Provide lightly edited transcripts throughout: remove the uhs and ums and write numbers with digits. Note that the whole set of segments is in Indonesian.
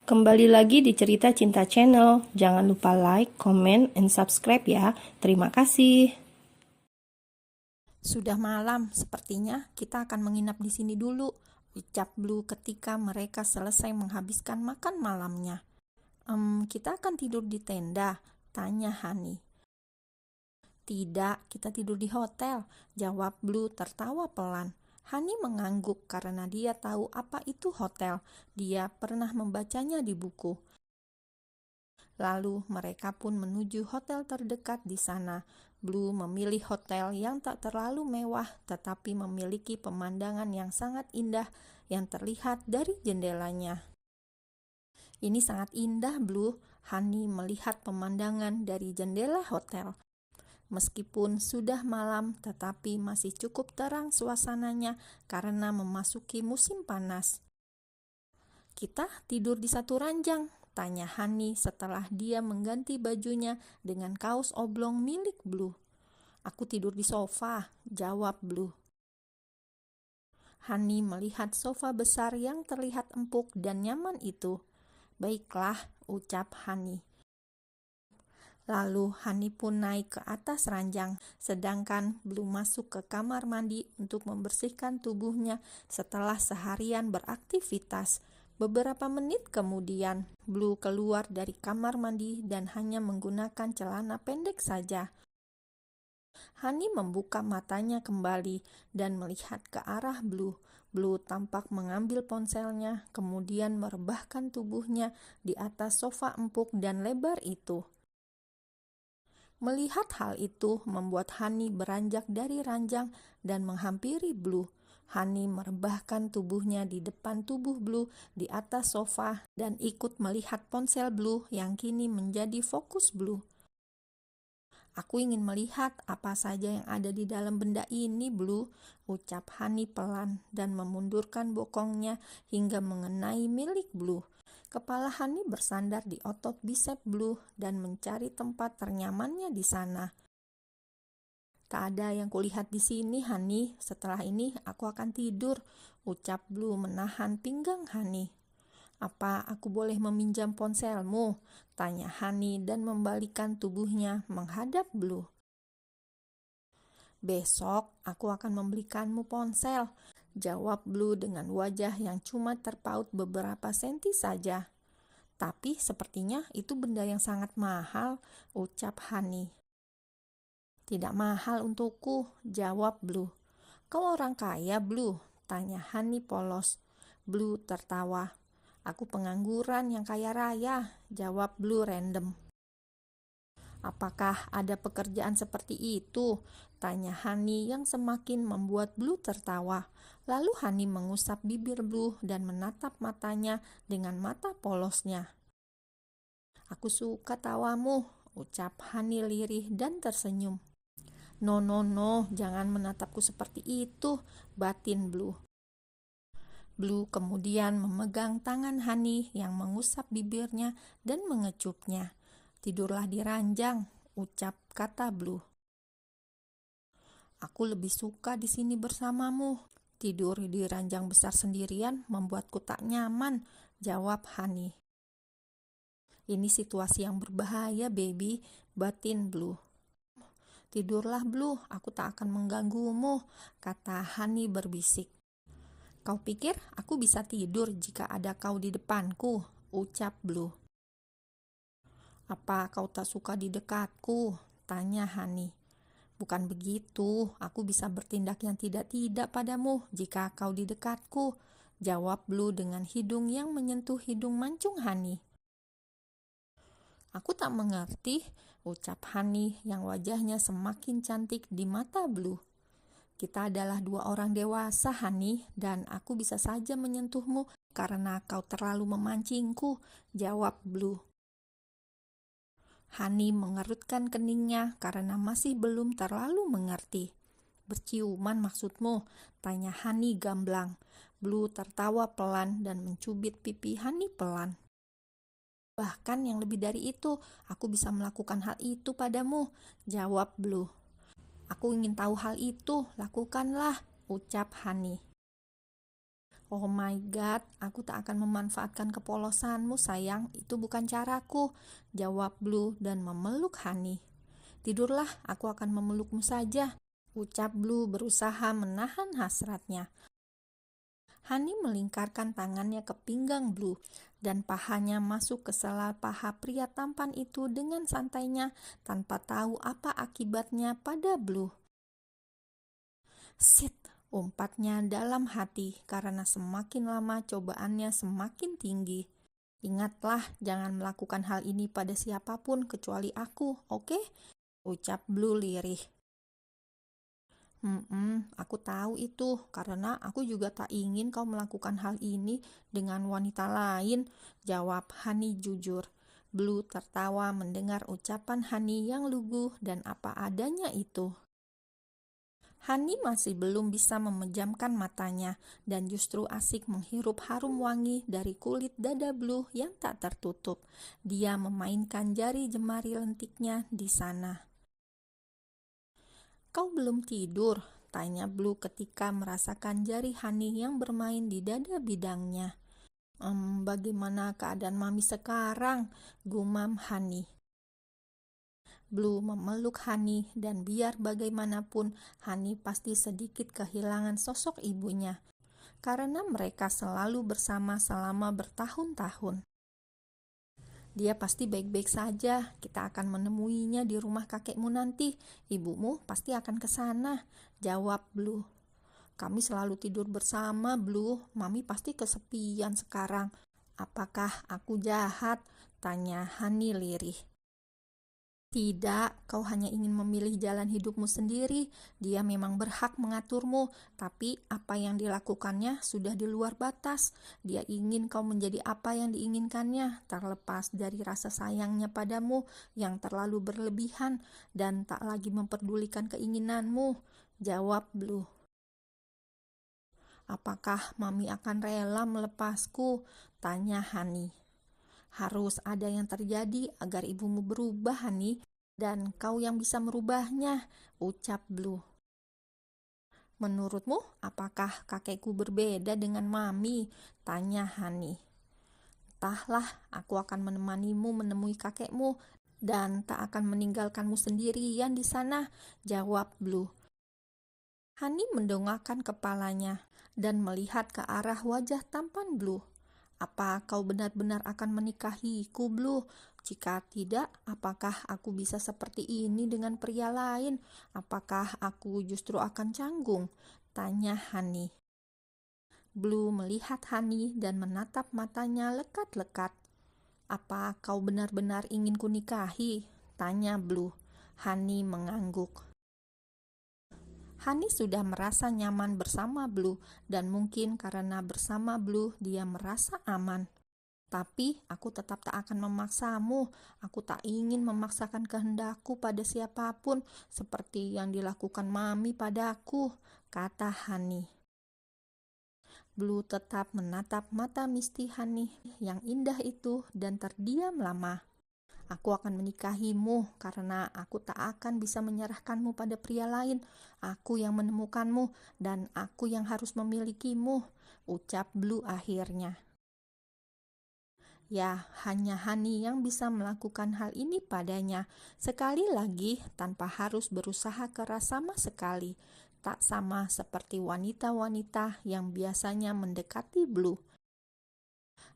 Kembali lagi di Cerita Cinta Channel. Jangan lupa like, comment, and subscribe ya. Terima kasih. Sudah malam, sepertinya kita akan menginap di sini dulu, ucap Blue ketika mereka selesai menghabiskan makan malamnya. Kita akan tidur di tenda, tanya Hani. Tidak, kita tidur di hotel, jawab Blue tertawa pelan. Hani mengangguk karena dia tahu apa itu hotel. Dia pernah membacanya di buku. Lalu mereka pun menuju hotel terdekat di sana. Blue memilih hotel yang tak terlalu mewah tetapi memiliki pemandangan yang sangat indah yang terlihat dari jendelanya. Ini sangat indah, Blue. Hani melihat pemandangan dari jendela hotel. Meskipun sudah malam, tetapi masih cukup terang suasananya karena memasuki musim panas. Kita tidur di satu ranjang, tanya Hani setelah dia mengganti bajunya dengan kaos oblong milik Blue. Aku tidur di sofa, jawab Blue. Hani melihat sofa besar yang terlihat empuk dan nyaman itu. Baiklah, ucap Hani. Lalu Hani pun naik ke atas ranjang, sedangkan Blue masuk ke kamar mandi untuk membersihkan tubuhnya setelah seharian beraktivitas. Beberapa menit kemudian, Blue keluar dari kamar mandi dan hanya menggunakan celana pendek saja. Hani membuka matanya kembali dan melihat ke arah Blue. Blue tampak mengambil ponselnya, kemudian merebahkan tubuhnya di atas sofa empuk dan lebar itu. Melihat hal itu membuat Hani beranjak dari ranjang dan menghampiri Blue. Hani merebahkan tubuhnya di depan tubuh Blue di atas sofa dan ikut melihat ponsel Blue yang kini menjadi fokus Blue. Aku ingin melihat apa saja yang ada di dalam benda ini, Blue, ucap Hani pelan dan memundurkan bokongnya hingga mengenai milik Blue. Kepala Hani bersandar di otot bisep Blue dan mencari tempat ternyamannya di sana. Tak ada yang kulihat di sini, Hani. Setelah ini aku akan tidur, ucap Blue menahan pinggang Hani. Apa aku boleh meminjam ponselmu? Tanya Hani dan membalikkan tubuhnya menghadap Blue. Besok aku akan membelikanmu ponsel, jawab Blue dengan wajah yang cuma terpaut beberapa senti saja. Tapi sepertinya itu benda yang sangat mahal, ucap Hani. Tidak mahal untukku, jawab Blue. Kau orang kaya, Blue? Tanya Hani polos. Blue tertawa. Aku pengangguran yang kaya raya, jawab Blue random. Apakah ada pekerjaan seperti itu? Tanya Hani yang semakin membuat Blue tertawa. Lalu Hani mengusap bibir Blue dan menatap matanya dengan mata polosnya. Aku suka tawamu, ucap Hani lirih dan tersenyum. No, jangan menatapku seperti itu, batin Blue. Blue kemudian memegang tangan Hani yang mengusap bibirnya dan mengecupnya. Tidurlah di ranjang, ucap kata Blue. Aku lebih suka di sini bersamamu. Tidur di ranjang besar sendirian membuatku tak nyaman, jawab Hani. Ini situasi yang berbahaya, baby, batin Blue. Tidurlah Blue, aku tak akan mengganggumu, kata Hani berbisik. Kau pikir aku bisa tidur jika ada kau di depanku, ucap Blue. Apa kau tak suka di dekatku? Tanya Hani. Bukan begitu, aku bisa bertindak yang tidak-tidak padamu jika kau di dekatku, jawab Blue dengan hidung yang menyentuh hidung mancung Hani. Aku tak mengerti, ucap Hani yang wajahnya semakin cantik di mata Blue. Kita adalah dua orang dewasa, Hani, dan aku bisa saja menyentuhmu karena kau terlalu memancingku, jawab Blue. Hani mengerutkan keningnya karena masih belum terlalu mengerti. Berciuman maksudmu? Tanya Hani gamblang. Blue tertawa pelan dan mencubit pipi Hani pelan. Bahkan yang lebih dari itu, aku bisa melakukan hal itu padamu, jawab Blue. Aku ingin tahu hal itu, lakukanlah, ucap Hani. Oh my God, aku tak akan memanfaatkan kepolosanmu sayang, itu bukan caraku, jawab Blue dan memeluk Honey. Tidurlah, aku akan memelukmu saja, ucap Blue berusaha menahan hasratnya. Honey melingkarkan tangannya ke pinggang Blue dan pahanya masuk ke sela paha pria tampan itu dengan santainya tanpa tahu apa akibatnya pada Blue. Sit, umpatnya dalam hati karena semakin lama cobaannya semakin tinggi. Ingatlah, jangan melakukan hal ini pada siapapun kecuali aku, oke? Ucap Blue lirih. Aku tahu itu, karena aku juga tak ingin kau melakukan hal ini dengan wanita lain, jawab Honey jujur. Blue tertawa mendengar ucapan Honey yang lugu dan apa adanya itu. Honey masih belum bisa memejamkan matanya dan justru asik menghirup harum wangi dari kulit dada Blue yang tak tertutup. Dia memainkan jari jemari lentiknya di sana. Kau belum tidur? Tanya Blue ketika merasakan jari Honey yang bermain di dada bidangnya. Bagaimana keadaan Mami sekarang? Gumam Honey. Blue memeluk Honey dan biar bagaimanapun Honey pasti sedikit kehilangan sosok ibunya karena mereka selalu bersama selama bertahun-tahun. Dia pasti baik-baik saja. Kita akan menemuinya di rumah kakekmu nanti. Ibumu pasti akan ke sana, jawab Blue. Kami selalu tidur bersama, Blue. Mami pasti kesepian sekarang. Apakah aku jahat? Tanya Honey lirih. Tidak, kau hanya ingin memilih jalan hidupmu sendiri. Dia memang berhak mengaturmu, tapi apa yang dilakukannya sudah di luar batas. Dia ingin kau menjadi apa yang diinginkannya, terlepas dari rasa sayangnya padamu yang terlalu berlebihan dan tak lagi memperdulikan keinginanmu, jawab Blue. Apakah Mami akan rela melepasku? Tanya Honey. Harus ada yang terjadi agar ibumu berubah, Honey, dan kau yang bisa merubahnya, ucap Blue. Menurutmu, apakah kakekku berbeda dengan Mami? Tanya Honey. Entahlah, aku akan menemanimu menemui kakekmu dan tak akan meninggalkanmu sendirian di sana, jawab Blue. Honey mendongakkan kepalanya dan melihat ke arah wajah tampan Blue. Apa kau benar-benar akan menikahiku, Blue? Jika tidak, apakah aku bisa seperti ini dengan pria lain? Apakah aku justru akan canggung? Tanya Honey. Blue melihat Honey dan menatap matanya lekat-lekat. Apa kau benar-benar ingin kunikahi? Tanya Blue. Honey mengangguk. Honey sudah merasa nyaman bersama Blue dan mungkin karena bersama Blue dia merasa aman. Tapi aku tetap tak akan memaksamu. Aku tak ingin memaksakan kehendakku pada siapapun seperti yang dilakukan Mami padaku, kata Honey. Blue tetap menatap mata Misty Honey yang indah itu dan terdiam lama. Aku akan menikahimu karena aku tak akan bisa menyerahkanmu pada pria lain. Aku yang menemukanmu dan aku yang harus memilikimu, ucap Blue akhirnya. Ya, hanya Honey yang bisa melakukan hal ini padanya. Sekali lagi, tanpa harus berusaha keras sama sekali. Tak sama seperti wanita-wanita yang biasanya mendekati Blue.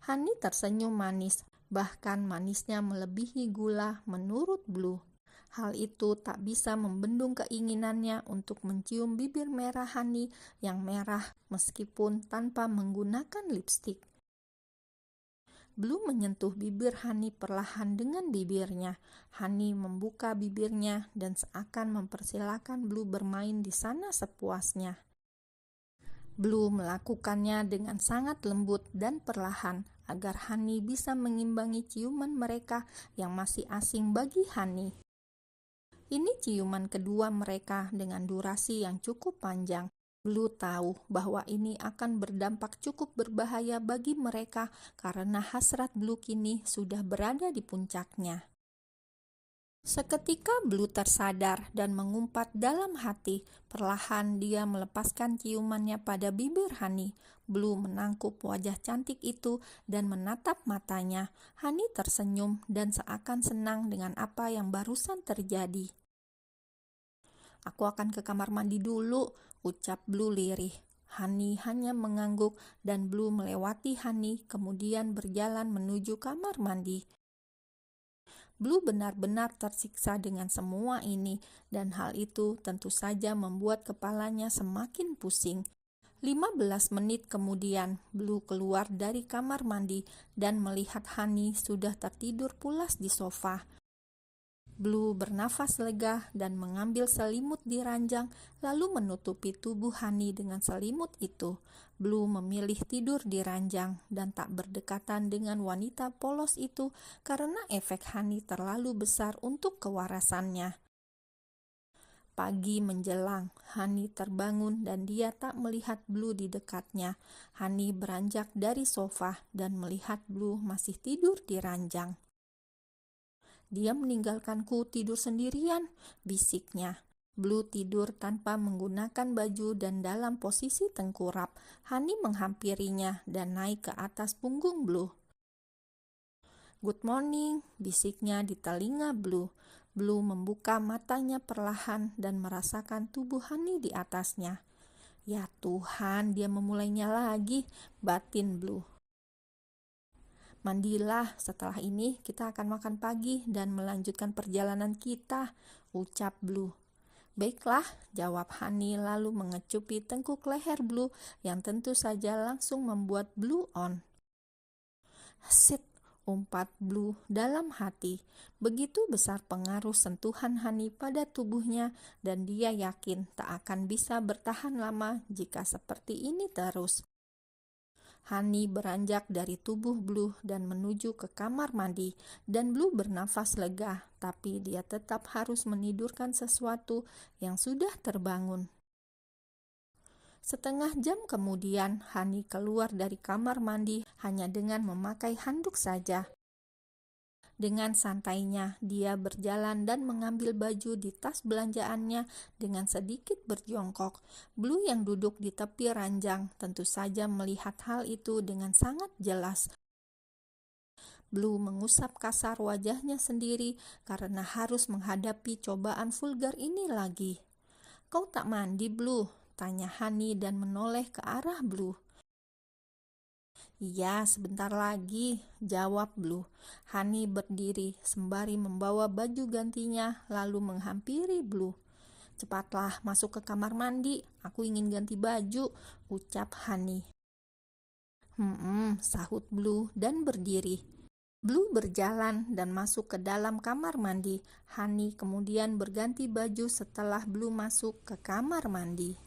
Honey tersenyum manis. Bahkan manisnya melebihi gula menurut Blue. Hal itu tak bisa membendung keinginannya untuk mencium bibir merah Honey yang merah meskipun tanpa menggunakan lipstik. Blue menyentuh bibir Honey perlahan dengan bibirnya. Honey membuka bibirnya dan seakan mempersilahkan Blue bermain di sana sepuasnya. Blue melakukannya dengan sangat lembut dan perlahan agar Honey bisa mengimbangi ciuman mereka yang masih asing bagi Honey. Ini ciuman kedua mereka dengan durasi yang cukup panjang. Blue tahu bahwa ini akan berdampak cukup berbahaya bagi mereka karena hasrat Blue kini sudah berada di puncaknya. Seketika Blue tersadar dan mengumpat dalam hati. Perlahan dia melepaskan ciumannya pada bibir Honey. Blue menangkup wajah cantik itu dan menatap matanya. Honey tersenyum dan seakan senang dengan apa yang barusan terjadi. "Aku akan ke kamar mandi dulu," ucap Blue lirih. Honey hanya mengangguk dan Blue melewati Honey kemudian berjalan menuju kamar mandi. Blue benar-benar tersiksa dengan semua ini, dan hal itu tentu saja membuat kepalanya semakin pusing. 15 menit kemudian, Blue keluar dari kamar mandi dan melihat Honey sudah tertidur pulas di sofa. Blue bernafas lega dan mengambil selimut di ranjang, lalu menutupi tubuh Honey dengan selimut itu. Blue memilih tidur di ranjang dan tak berdekatan dengan wanita polos itu karena efek Honey terlalu besar untuk kewarasannya. Pagi menjelang, Honey terbangun dan dia tak melihat Blue di dekatnya. Honey beranjak dari sofa dan melihat Blue masih tidur di ranjang. "Dia meninggalkanku tidur sendirian," bisiknya. Blue tidur tanpa menggunakan baju dan dalam posisi tengkurap. Honey menghampirinya dan naik ke atas punggung Blue. "Good morning," bisiknya di telinga Blue. Blue membuka matanya perlahan dan merasakan tubuh Honey di atasnya. "Ya Tuhan, dia memulainya lagi," batin Blue. "Mandilah, setelah ini kita akan makan pagi dan melanjutkan perjalanan kita," ucap Blue. "Baiklah," jawab Honey lalu mengecupi tengkuk leher Blue yang tentu saja langsung membuat Blue on. "Sit," umpat Blue dalam hati. Begitu besar pengaruh sentuhan Honey pada tubuhnya dan dia yakin tak akan bisa bertahan lama jika seperti ini terus. Honey beranjak dari tubuh Blue dan menuju ke kamar mandi, dan Blue bernafas lega, tapi dia tetap harus menidurkan sesuatu yang sudah terbangun. Setengah jam kemudian, Honey keluar dari kamar mandi hanya dengan memakai handuk saja. Dengan santainya, dia berjalan dan mengambil baju di tas belanjaannya dengan sedikit berjongkok. Blue yang duduk di tepi ranjang tentu saja melihat hal itu dengan sangat jelas. Blue mengusap kasar wajahnya sendiri karena harus menghadapi cobaan vulgar ini lagi. "Kau tak mandi, Blue?" tanya Honey dan menoleh ke arah Blue. "Iya, sebentar lagi," jawab Blue. Honey berdiri sembari membawa baju gantinya lalu menghampiri Blue. "Cepatlah masuk ke kamar mandi, aku ingin ganti baju," ucap Honey. Sahut Blue dan berdiri. Blue berjalan dan masuk ke dalam kamar mandi. Honey kemudian berganti baju setelah Blue masuk ke kamar mandi.